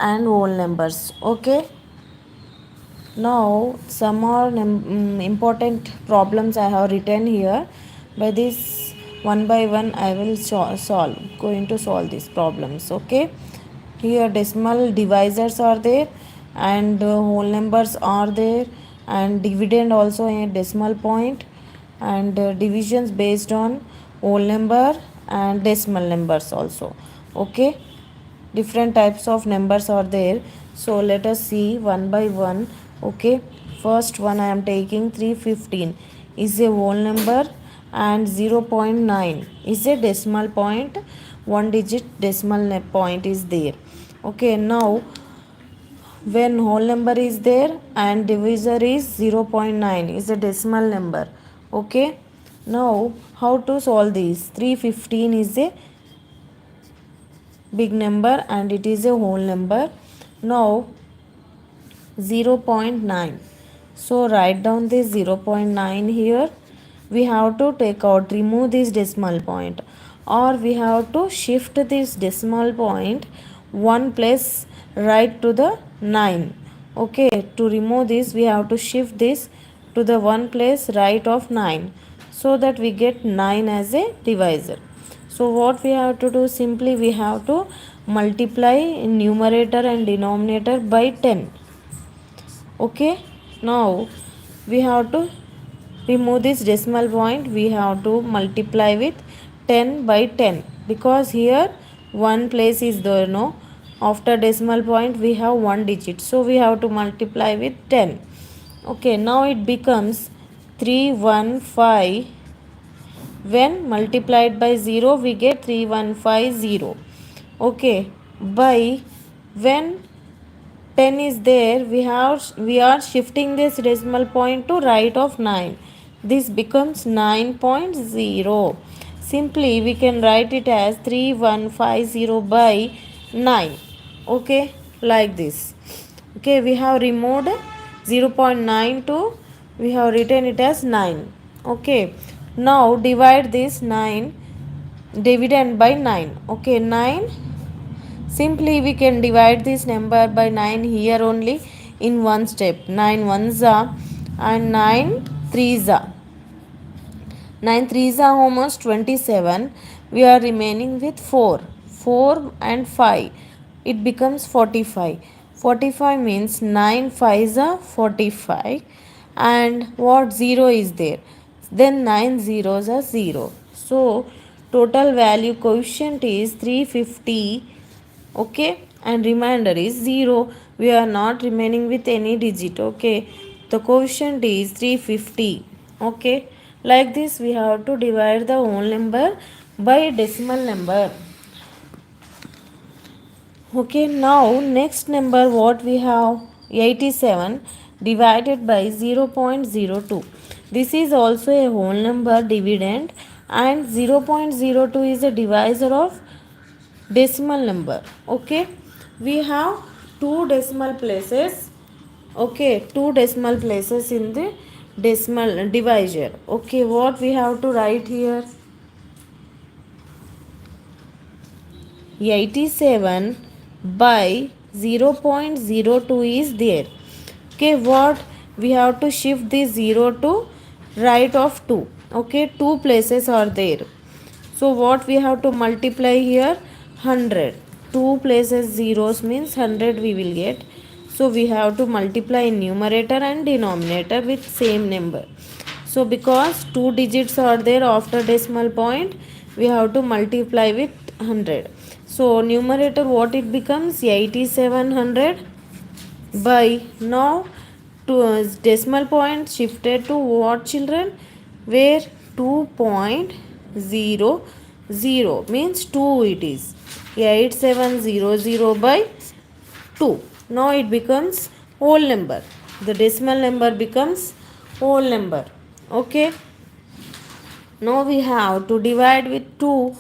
and whole numbers. Okay, now some more important problems I have written here. By this, one by one I will going to solve these problems. Okay, here decimal divisors are there, and whole numbers are there, and dividend also a decimal point, and divisions based on whole number and decimal numbers also. Okay, different types of numbers are there, so let us see one by one. Okay, first one I am taking 315 is a whole number, and 0.9 is a decimal point, one digit decimal point is there. Okay, now when whole number is there and divisor is 0.9 is a decimal number. Okay, now how to solve this? 315 is a big number and it is a whole number. Now 0.9, so write down this 0.9 here. We have to take out, remove this decimal point, or we have to shift this decimal point one place right to the 9. Okay, to remove this we have to shift this to the one place right of 9, so that we get 9 as a divisor. So what we have to do, simply we have to multiply numerator and denominator by 10. Okay, now we have to remove this decimal point, we have to multiply with 10 by 10, because here one place is there, no, after decimal point we have one digit, so we have to multiply with 10. Okay, now it becomes 315. When multiplied by 0 we get 3150. Okay, by when 10 is there, we are shifting this decimal point to right of 9. This becomes 9.0. Simply we can write it as 3150 by 9. Okay, like this. Okay, we have removed 0.9 to, we have written it as 9. Okay, now divide this 9, dividend by 9. Okay, 9, simply we can divide this number by 9 here only in one step. 9 ones are and 9 threes are. 9 threes are almost 27. We are remaining with 4. 4 and 5. It becomes 45. 45 means 9 fives are 45. And what 0 is there? Then 9 zeros are 0. So total value quotient is 350. Okay, and remainder is 0. We are not remaining with any digit. Okay, the quotient is 350. Okay, like this we have to divide the whole number by decimal number. Okay, now next number what we have, 87 divided by 0.02. This is also a whole number dividend, and 0.02 is a divisor of decimal number. Okay, we have two decimal places. Okay, two decimal places in the decimal divisor. Okay, what we have to write here, 87 by 0.02 is there. Okay, what we have to shift this 0 to right of 2. Okay, two places are there, so what we have to multiply here, 100. Two places zeros means 100 we will get, so we have to multiply in numerator and denominator with same number. So because two digits are there after decimal point, we have to multiply with 100. So numerator what it becomes, 8700 by, now to decimal point shifted to what children, where 2.00 means 2 it is, 8700 by 2. Now it becomes whole number, the decimal number becomes whole number. Okay, now we have to divide with 2.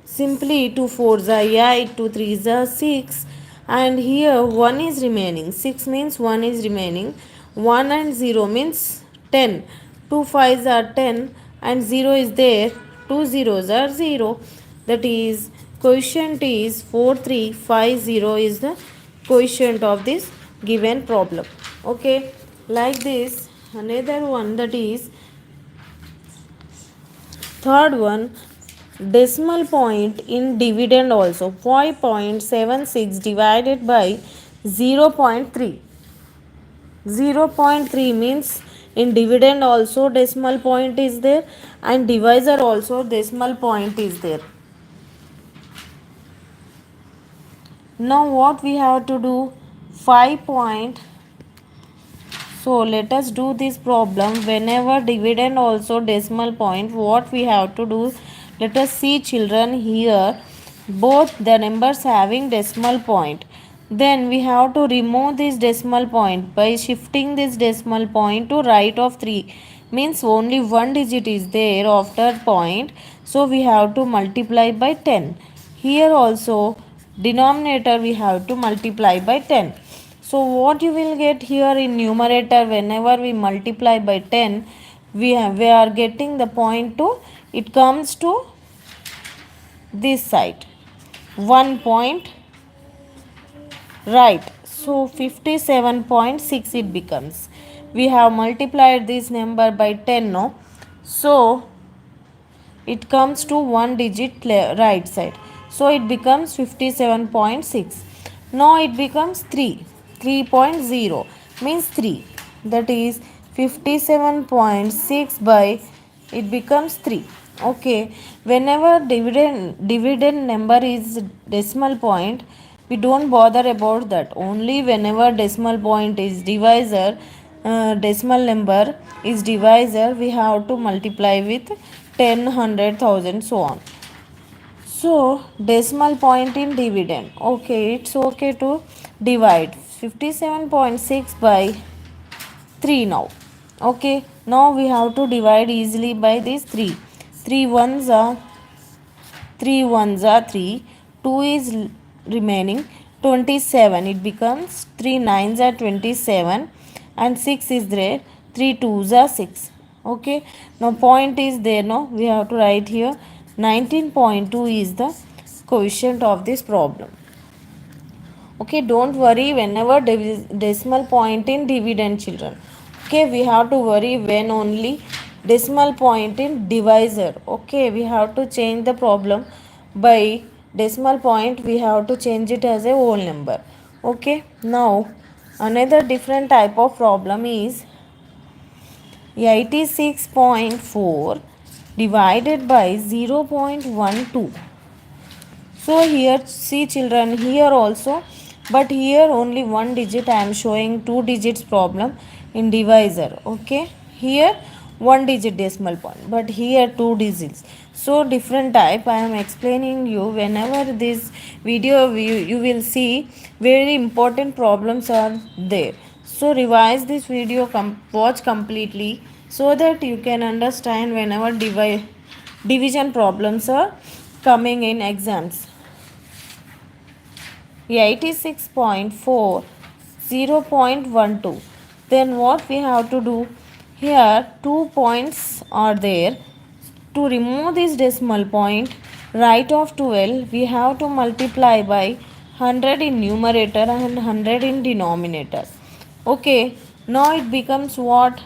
Simply 2 4s are 8, 2 3s are 6, and here 1 is remaining. 6 means 1 is remaining. 1 and 0 means 10. 2 5s are 10 and 0 is there. 2 zeros are 0. That is, quotient is 4350 is the quotient of this given problem. Okay, like this another one, that is third one, decimal point in dividend also. 5.76 divided by 0.3. 0.3 means in dividend also decimal point is there, and divisor also decimal point is there. Now what we have to do? 5 point. So let us do this problem. Whenever dividend also decimal point, what we have to do? Let us see children here. Both the numbers having decimal point. Then we have to remove this decimal point by shifting this decimal point to right of 3. Means only one digit is there after point. So we have to multiply by 10. Here also denominator we have to multiply by 10. So what you will get here in numerator, whenever we multiply by 10, we are getting the point to, it comes to this side. 1 point right. So 57.6 it becomes. We have multiplied this number by 10 no. So it comes to one digit right side. So it becomes 57.6. Now it becomes 3. 3.0 means 3. That is 57.6 by, it becomes 3. Okay. Whenever dividend number is decimal point, we don't bother about that. Only whenever decimal point is divisor, decimal number is divisor, we have to multiply with 10, 100,000, so on. So decimal point in dividend. Okay, it's okay to divide 57.6 by 3 now. Okay, now we have to divide easily by these 3. 3 ones are 3. 2 is remaining 27. It becomes 3 nines are 27 and 6 is there. 3 twos are 6. Okay, now point is there. Now we have to write here 19.2 is the quotient of this problem. Okay, don't worry whenever decimal point in dividend children. Okay, we have to worry when only decimal point in divisor. Okay, we have to change the problem by decimal point, we have to change it as a whole number. Okay, now another different type of problem is 86.4 divided by 0.12. So here see children, here also, but here only one digit I am showing, two digits problem in divisor. Okay, here one digit decimal point, but here two digits. So different type I am explaining you. Whenever this video you will see very important problems are there. So revise this video, watch completely, so that you can understand whenever division problems are coming in exams. 86.4 0.12. Then what we have to do? Here 2 points are there. To remove this decimal point, right of 12, we have to multiply by 100 in numerator and 100 in denominator. Okay, now it becomes what?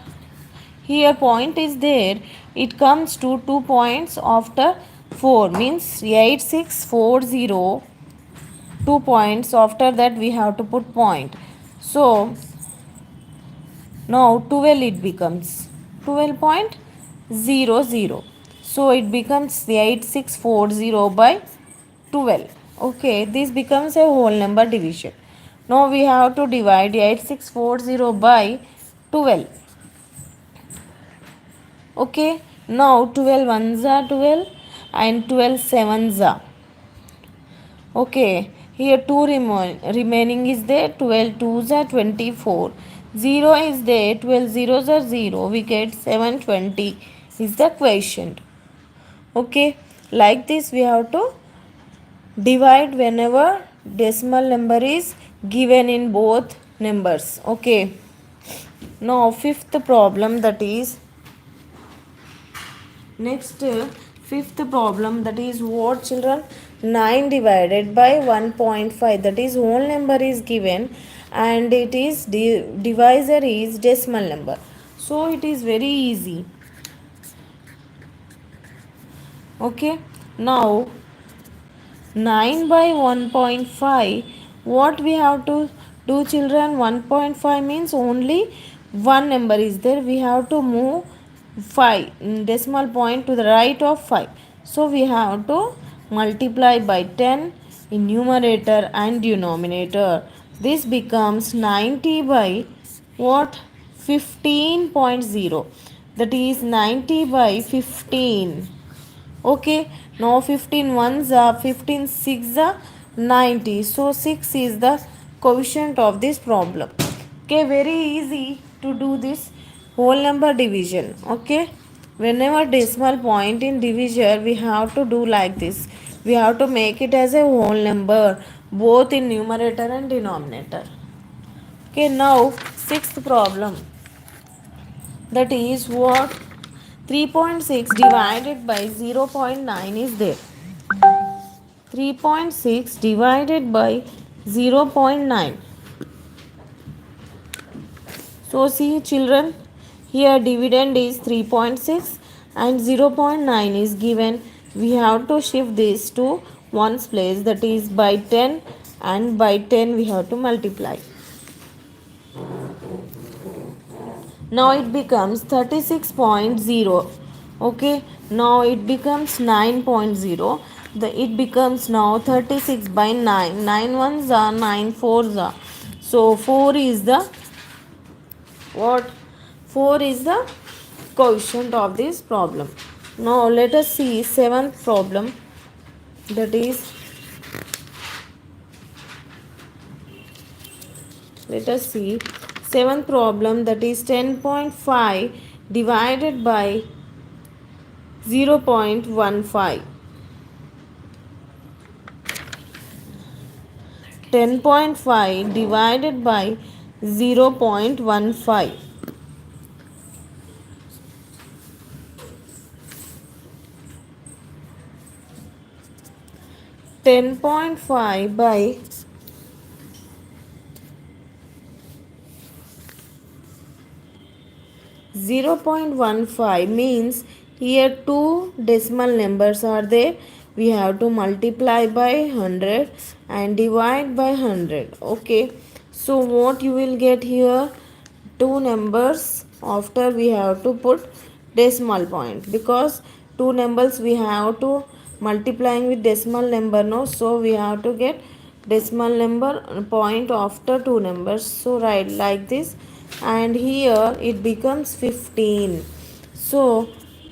Here point is there, it comes to 2 points after 4, means 8640. 2 points after that we have to put point. So now 12 it becomes 12.00. So it becomes 8640 by 12. Okay, this becomes a whole number division. Now we have to divide 8640 by 12. Okay, now 12 ones are 12 and 12 sevens are. Okay, here 2 remaining is there. 12 twos are 24. 0 is there. 12 zeros are 0. We get 720 is the quotient. Okay, like this we have to divide whenever decimal number is given in both numbers. Okay, now fifth problem, that is next fifth problem, that is what children? 9 divided by 1.5, that is whole number is given and it is divisor is decimal number. So it is very easy. Okay, now 9 by 1.5, what we have to do children? 1.5 means only one number is there, we have to move 5 decimal point to the right of 5, so we have to multiply by 10 in numerator and denominator. This becomes 90 by what? 15.0, that is 90 by 15. Okay, now 15 ones are 15 six are 90. So 6 is the coefficient of this problem. Okay, very easy to do this whole number division. Okay, whenever decimal point in divisor, we have to do like this. We have to make it as a whole number both in numerator and denominator. Okay, now sixth problem, that is what? 3.6 divided by 0.9 is there. 3.6 divided by 0.9. So see children, here dividend is 3.6 and 0.9 is given. We have to shift this to ones place, that is by 10, and by 10 we have to multiply. Now it becomes 36.0. Okay, now it becomes 9.0. It becomes now 36 by 9. 9 ones are 9 fours are. So 4 is the what? 4 is the coefficient of this problem. Now let us see seventh problem, that is, let us see seventh problem, that is 10.5 divided by 0.15. 10.5 divided by 0.15. 10.5 by 0.15 means here two decimal numbers are there. We have to multiply by 100 and divide by 100. Okay, so what you will get here? Two numbers after we have to put decimal point, because two numbers we have to multiplying with decimal number, no, so we have to get decimal number point after two numbers. So write like this, and here it becomes 15. So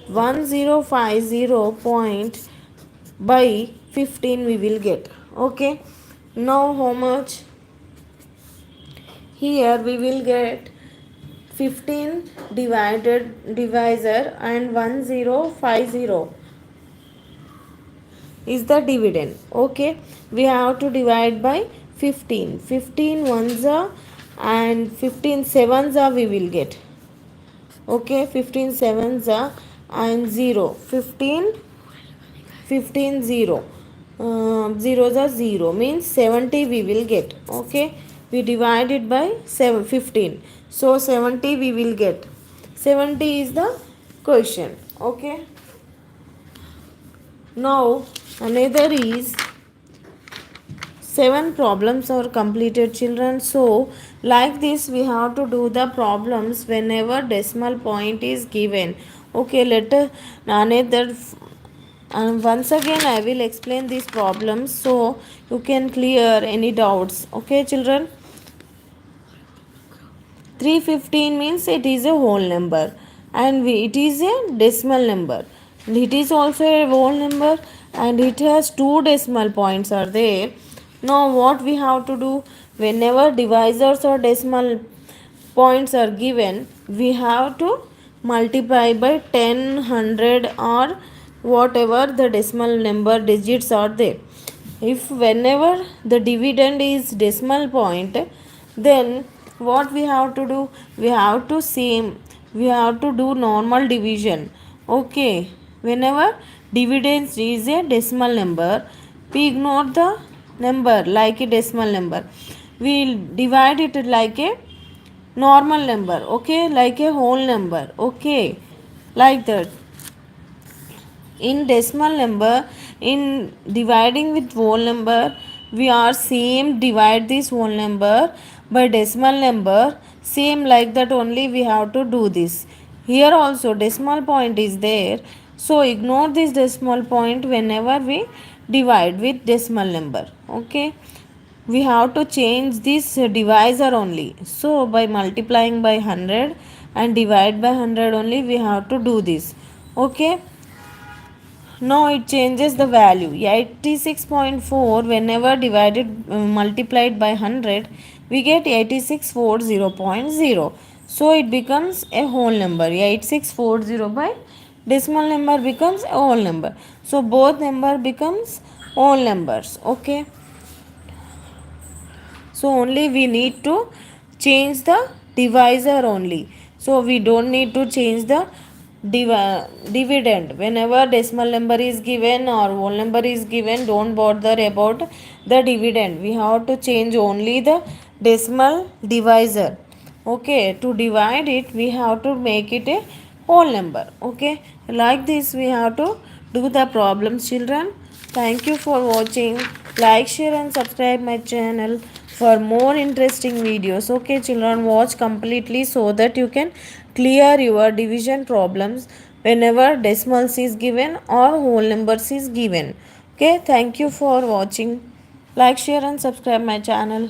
1050 point by 15 we will get. Okay, now how much? Here we will get 15 divided divisor and 1050 is the dividend. Okay, we have to divide by 15. 15 ones are and 15 sevens are we will get. Okay, 15 sevens are and 0. 15 0. Zeros are 0 means 70 we will get. Okay, we divide it by 15. So 70 we will get. 70 is the question. Okay. Now another is 7 problems are completed children. So like this we have to do the problems whenever decimal point is given. Okay, let another and once again I will explain these problems so you can clear any doubts. Okay children, 315 means it is a whole number and it is a decimal number. It is also a whole number and it has two decimal points are there. Now what we have to do? Whenever divisors or decimal points are given, we have to multiply by 10, 100 or whatever the decimal number digits are there. If whenever the dividend is decimal point, then what we have to do? We have to do normal division. Okay, whenever dividends is a decimal number, We ignore the number like a decimal number. We'll divide it like a normal number, okay, like a whole number, okay, like that. In decimal number, in dividing with whole number, we are same divide this whole number by decimal number, same like that only we have to do this. Here also decimal point is there, so ignore this decimal point whenever we divide with decimal number, okay. We have to change this divisor only, so by multiplying by 100 and divide by 100 only we have to do this, okay. Now it changes the value 86.4 whenever divided multiplied by 100 we get 8640.0, so it becomes a whole number. 8640 by decimal number becomes a whole number, so both number becomes whole numbers, okay. So only we need to change the divisor only, so we don't need to change the dividend. Whenever decimal number is given or whole number is given, don't bother about the dividend, we have to change only the decimal divisor, okay. To divide it we have to make it a whole number, okay. Like this we have to do the problems, children. Thank you for watching. Like, share and subscribe my channel for more interesting videos, okay children. Watch completely so that you can clear your division problems whenever decimals is given or whole numbers is given, okay. Thank you for watching. Like, share and subscribe my channel.